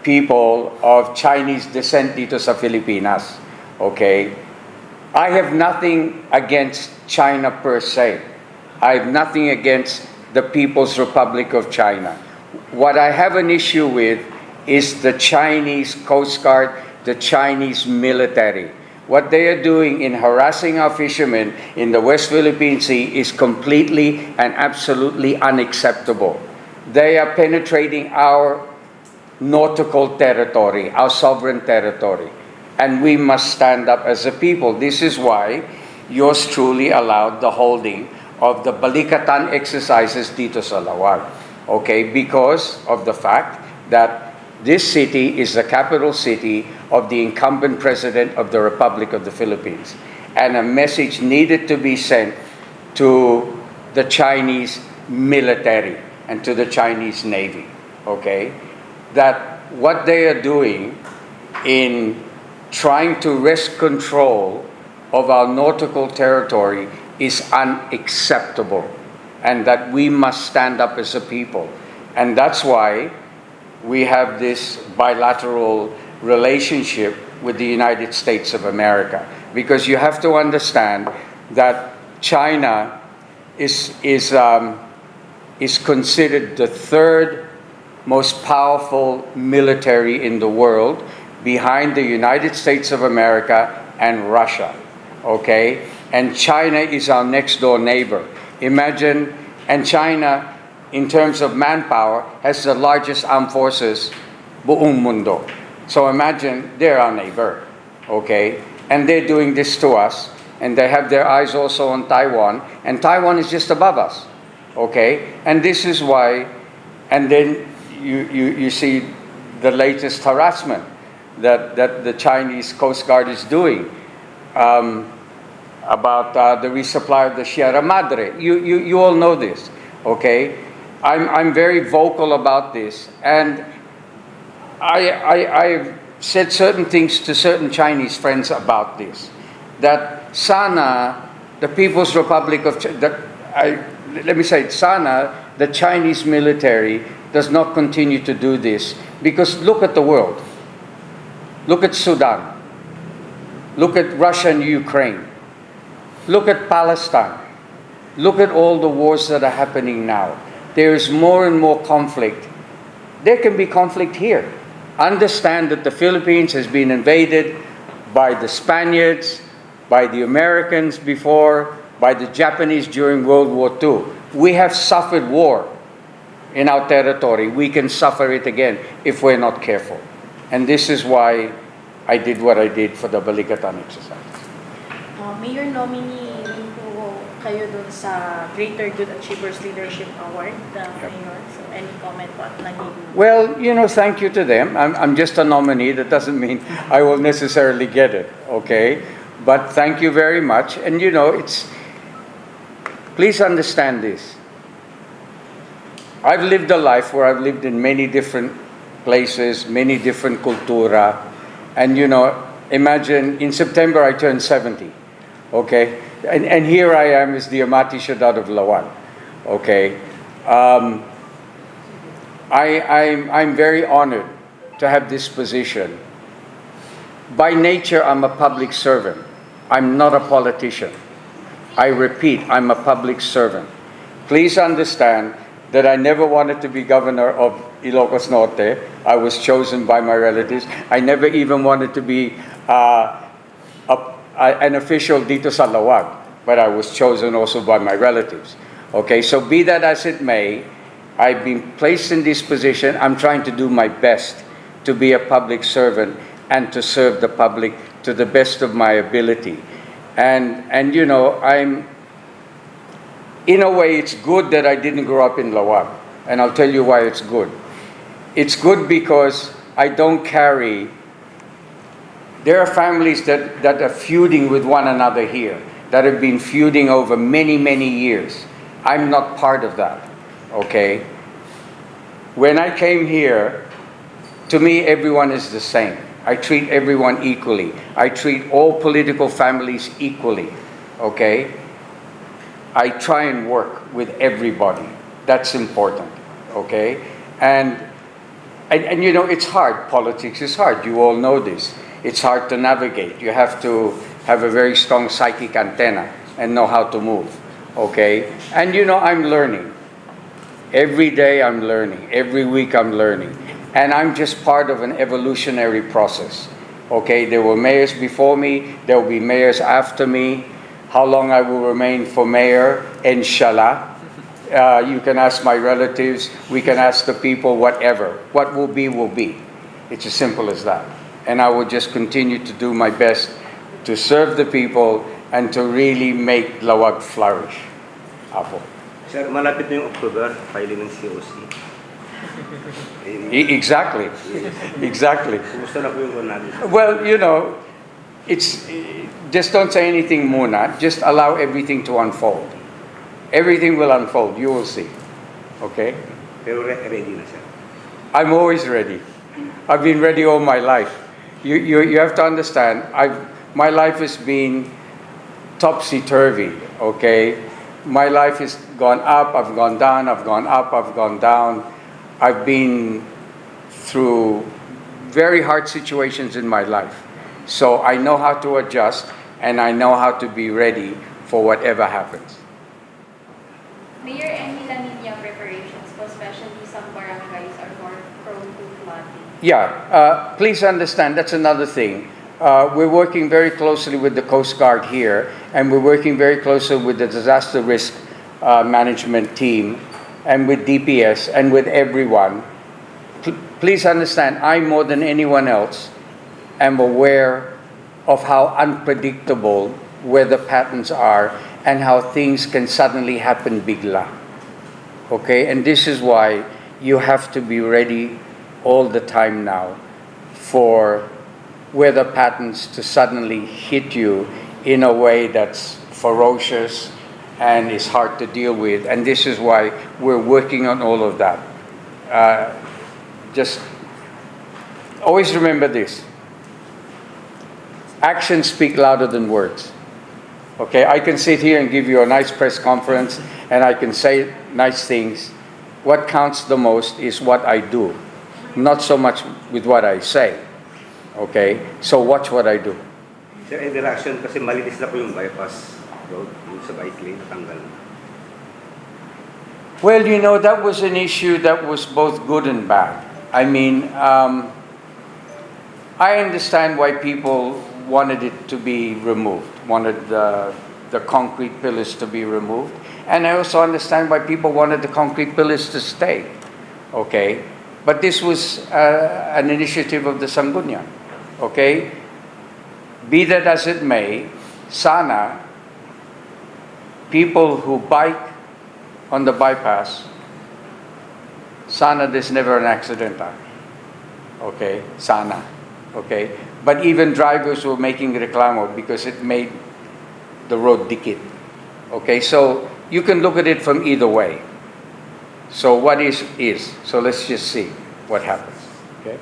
people of Chinese descent dito sa Pilipinas. Okay? I have nothing against China per se. I have nothing against the People's Republic of China. What I have an issue with is the Chinese Coast Guard, the Chinese military. What they are doing in harassing our fishermen in the West Philippine Sea is completely and absolutely unacceptable. They are penetrating our nautical territory, our sovereign territory. And we must stand up as a people. This is why yours truly allowed the holding of the Balikatan exercises dito sa Laoag. Okay, because of the fact that this city is the capital city of the incumbent president of the Republic of the Philippines. And a message needed to be sent to the Chinese military and to the Chinese Navy, okay? That what they are doing in trying to wrest control of our nautical territory is unacceptable, and that we must stand up as a people. And that's why we have this bilateral relationship with the United States of America. Because you have to understand that China is considered the third most powerful military in the world, behind the United States of America and Russia, okay? And China is our next door neighbor. Imagine, and China, in terms of manpower, has the largest armed forces buong mundo. So imagine, they're our neighbor, okay? And they're doing this to us, and they have their eyes also on Taiwan, and Taiwan is just above us, okay? And this is why, and then you see the latest harassment that the Chinese Coast Guard is doing about the resupply of the Sierra Madre. You all know this, okay? I'm very vocal about this, and I've said certain things to certain Chinese friends about this, that sana the People's Republic of let me say, sana the Chinese military does not continue to do this, because look at the world. Look at Sudan. Look at Russia and Ukraine. Look at Palestine. Look at all the wars that are happening now. There is more and more conflict. There can be conflict here. Understand that the Philippines has been invaded by the Spaniards, by the Americans before, by the Japanese during World War II. We have suffered war in our territory. We can suffer it again if we're not careful. And this is why I did what I did for the Balikatan exercise. Mayor, nominee rin po kayo dun sa Greater Good Achievers Leadership Award, Mayor. So any comment po at naging... Well, thank you to them. I'm just a nominee. That doesn't mean I will necessarily get it, okay? But thank you very much. And please understand this. I've lived a life where I've lived in many different places, many different cultura. And imagine in September I turned 70, okay? And here I am as the Amati Syudad of Laoag, okay? I'm very honored to have this position. By nature, I'm a public servant. I'm not a politician. I repeat, I'm a public servant. Please understand that I never wanted to be governor of Ilocos Norte. I was chosen by my relatives. I never even wanted to be an official dito sa Laoag, but I was chosen also by my relatives. Okay, so be that as it may, I've been placed in this position. I'm trying to do my best to be a public servant and to serve the public to the best of my ability. And I'm, in a way, it's good that I didn't grow up in Laoag. And I'll tell you why it's good. It's good because I don't carry... There are families that are feuding with one another here, that have been feuding over many, many years. I'm not part of that, okay? When I came here, to me, everyone is the same. I treat everyone equally. I treat all political families equally, okay? I try and work with everybody. That's important, okay? And and you know, it's hard. Politics is hard. You all know this. It's hard to navigate. You have to have a very strong psychic antenna and know how to move. Okay? And you know, I'm learning. Every day I'm learning. Every week I'm learning. And I'm just part of an evolutionary process. Okay? There were mayors before me. There will be mayors after me. How long I will remain for mayor, inshallah. You can ask my relatives. We can ask the people, whatever. What will be, will be. It's as simple as that. And I will just continue to do my best to serve the people and to really make Laoag flourish. Apo. Sir, malapit na yung October, filing ng COC. Exactly. Exactly. Kumusta na po yung namin? Well, you know, it's just don't say anything muna. Just allow everything to unfold. Everything will unfold. You will see. Okay? Pero ready na, sir. I'm always ready. I've been ready all my life. You have to understand, my life has been topsy-turvy, okay? My life has gone up, I've gone down, I've gone up, I've gone down. I've been through very hard situations in my life. So I know how to adjust and I know how to be ready for whatever happens. Mayor, any La Nina preparations, especially some barangays are more prone to flooding? Yeah, please understand, that's another thing. We're working very closely with the Coast Guard here, and we're working very closely with the disaster risk management team, and with DPS, and with everyone. Please understand, I more than anyone else am aware of how unpredictable weather patterns are and how things can suddenly happen bigla. Okay, and this is why you have to be ready all the time now for weather patterns to suddenly hit you in a way that's ferocious and is hard to deal with. And this is why we're working on all of that. Just always remember this. Actions speak louder than words. Okay, I can sit here and give you a nice press conference and I can say nice things. What counts the most is what I do, not so much with what I say. Okay, so watch what I do. Sir, interaction kasi malinis na po yung bypass road, yung sa bike lane, natanggal. Well, you know, that was an issue that was both good and bad. I mean, I understand why people wanted it to be removed, wanted the concrete pillars to be removed. And I also understand why people wanted the concrete pillars to stay. Okay? But this was an initiative of the Sangguniang. Okay? Be that as it may, sana people who bike on the bypass, sana there's never an accident. Okay? Sana. Okay? But even drivers were making reclamo because it made the road dikit. Okay? So you can look at it from either way. So what is. So let's just see what happens. Okay?